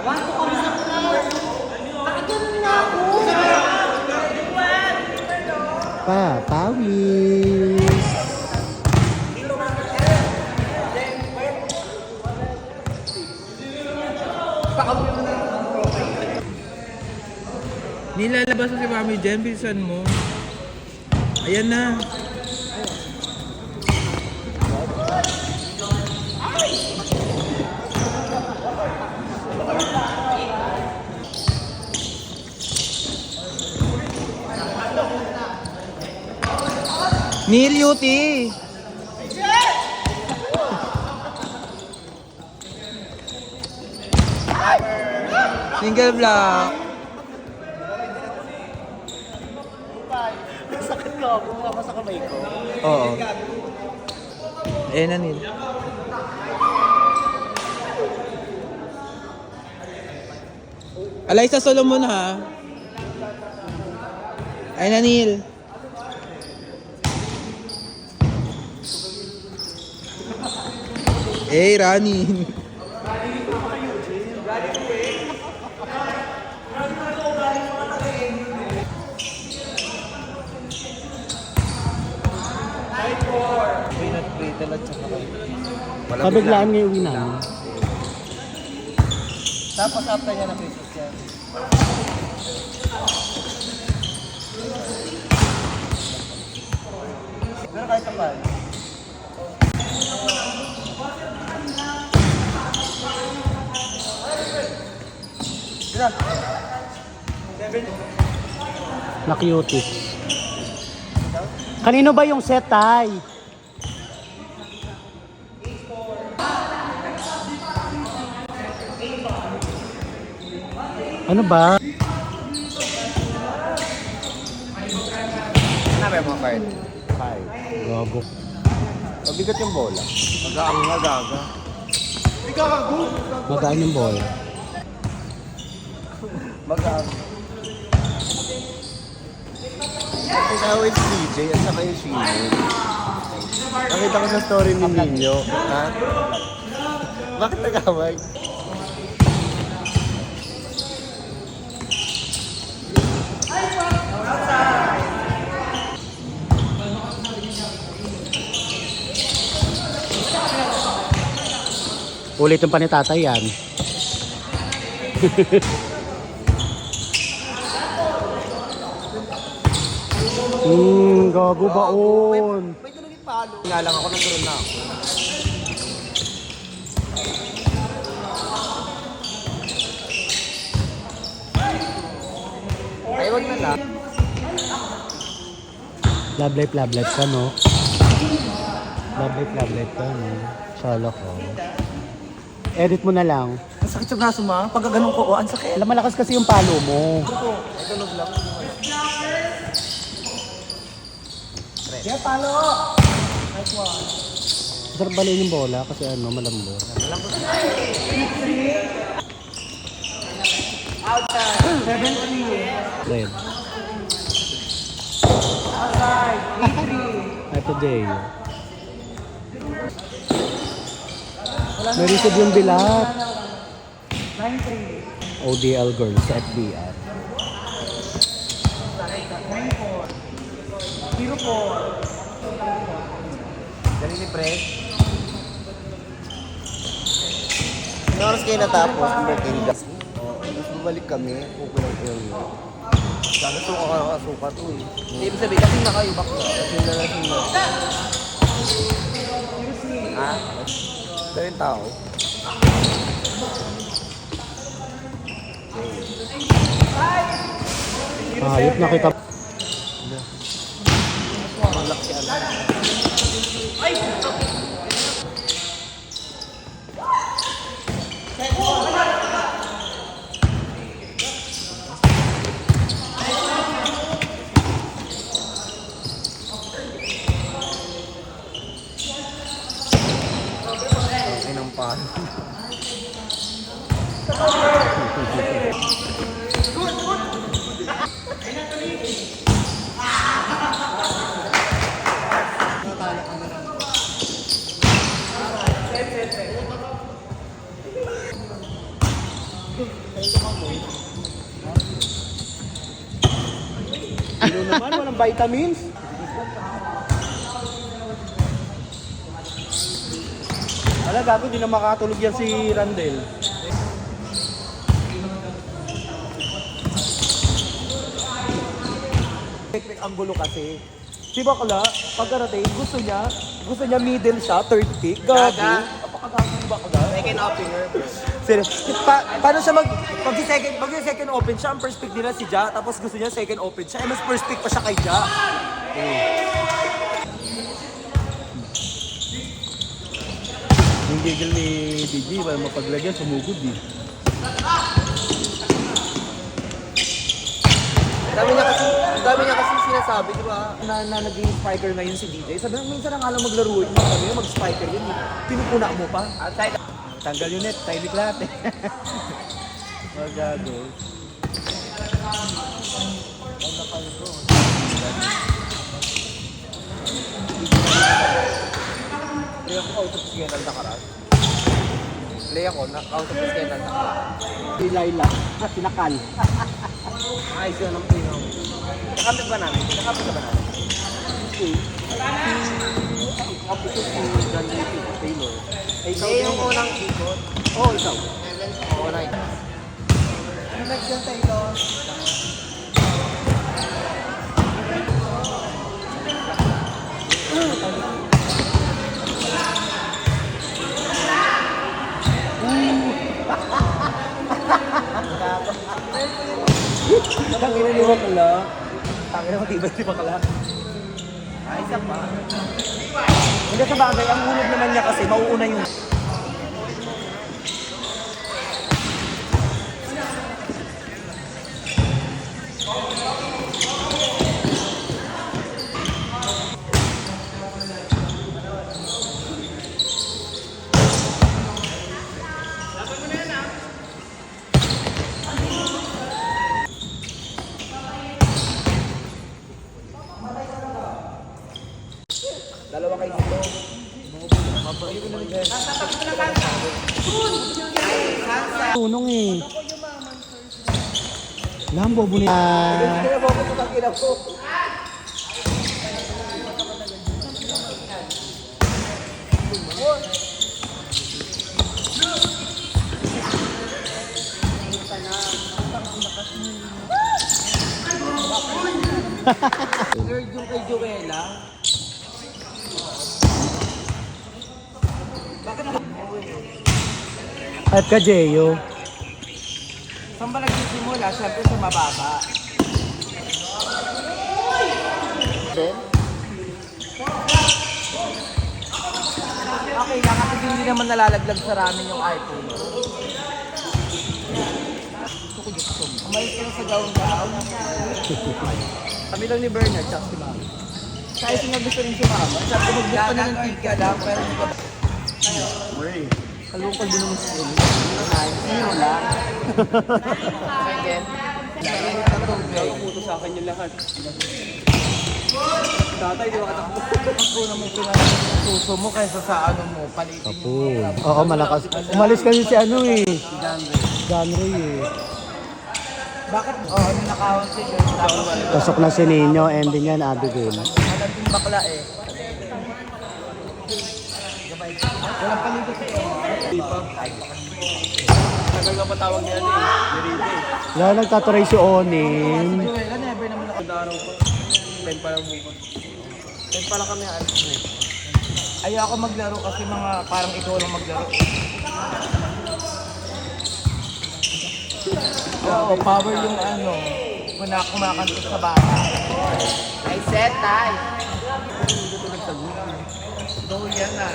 Bago kami sa class. Nakaganon na ako. Pawis. Nilalabas na si Mami Jen, bilisan mo. Ayan na. Neil Yuti. Single block. Sakit ko. Bumaba sa kamay ko. Oo. Ayan na, Neil. Alaysa Solomon ha. Ayan na, Neil. Hey, Rani. Pabiglaan ngayon uwi namin. Tapos after niya na Christmas yan. Pero kahit pa. Na-cuties. Kanino ba yung set, Tay? Ano ba? Ano ba yung mga card? 5. Gago. Mabigat yung bola. Magaang nga gaga. Magaan yung bola. Magaang. Ikaw is DJ at saka yung Shino. Nakita ko sa story ni Nino. Ha? Bakit nag-away? Ulit yung pa ni tatay yan. Gago baon. May tulungin palo. Nga lang ako, nagkaroon na ako. Ay, wag na lang. Love life ka, no? Love life ka, no? Solo ko. Edit mo na lang. Ang sakit yung braso ma. Pag ganun ko, ang sakit. Alam, malakas kasi yung palo mo. Ay, tunog lang. Kaya palo! Nice one. Sarap baliin yung bola kasi ano, malambot. Outside. 7-3. Red. Outside. 3-3. Ito, Jay. Narisod yung bilat. 9-3. ODL girls sa FBR. 9-4. 0-4. Dali ni Fred. Yung oras kayo natapos, breaking gas. Tapos bumalik kami, kukulang ko yung sana suka ka nakasuka to eh. Hindi ibig sabihin, kasi nakayubak na. Kasi nalasing na. Ha? Ito yung tao. Ayop na kita. Malaki ano. Ay, ng pan. Ano naman, walang vitamins. Ala, gago, di na makatulog yan si Randel. Teknik ang gulo kasi. Si bakla, pagkarating, gusto niya middle siya, third pick. Gago. Napakagago ni bakla. Second opener. Paano siya mag-second open siya, ang first pick nila si Ja, tapos gusto niya second open siya, mas first pick pa siya kay Ja. Yung gigil ni DJ, para mapaglagyan, sumugod eh. Ang dami niya kasi sinasabi, di ba? Na naging striker ngayon si DJ. Sabi nang minsan ang alam maglaro yun, mag-striker yun. Pinupuna mo pa. Outside. Tanggal yun net, tahimik lahat eh. Magago. Play ako out of scandal na karat. Play ako na out of scandal na karat. Si Laila, sinakal. Ayos yun ang play ako. Nakamit ba namin? Nakamit ba namin? Kapit ko si John David Taylor. Hindi yung unang ikot. Oo, ikaw. Oo, right. Ano next yan tayo? Tangina ni Bakla. Tangina matibay si Bakla. Ay, isa pa. Hindi sa bagay, ang unod naman niya kasi, mauuna yung... Dalawa kayo dito. Tunong eh. Lambo bu niya. Kaya ba ako sa kina ko? Third yung kay Joella. At ka Jeyo. Saan ba nagsisimula? Siyempre sa mababa. Okay lang, kasi hindi naman nalalaglag sa ramen yung iPhone. Umalis ka na sa gawin-gawin. Kami lang ni Bernard, tsaka si Mama. Kahit yung gusto rin si Mama, sabi ko mag-book pa na ng ticket. Pero hindi ka Kalungkal din naman si Eli. Zero lang. second. Puto sa akin yung lahat. Tatay, di ba katakbo? Ako naman pinalaman yung suso mo kaysa sa ano mo, palitin Kapo. Oo, malakas. Umalis kasi si ano eh. Danre eh. Bakit? Oo, ninakawan si Joy. Tapos Pasok na si Nino, ending yan, Abigail. malaking bakla eh. Walang paligo si Tagal nga patawag niya ni Rito eh. Wala nagtaturay si Onin. Joella, never naman ako. Araw pa. 10 pa lang bukas. 10 pa lang kami alis na eh. Ayoko maglaro kasi mga parang ikaw lang maglaro. Oo, power yung ano, kumakanto sa bata. Ay, set, tay. Daw yan ah.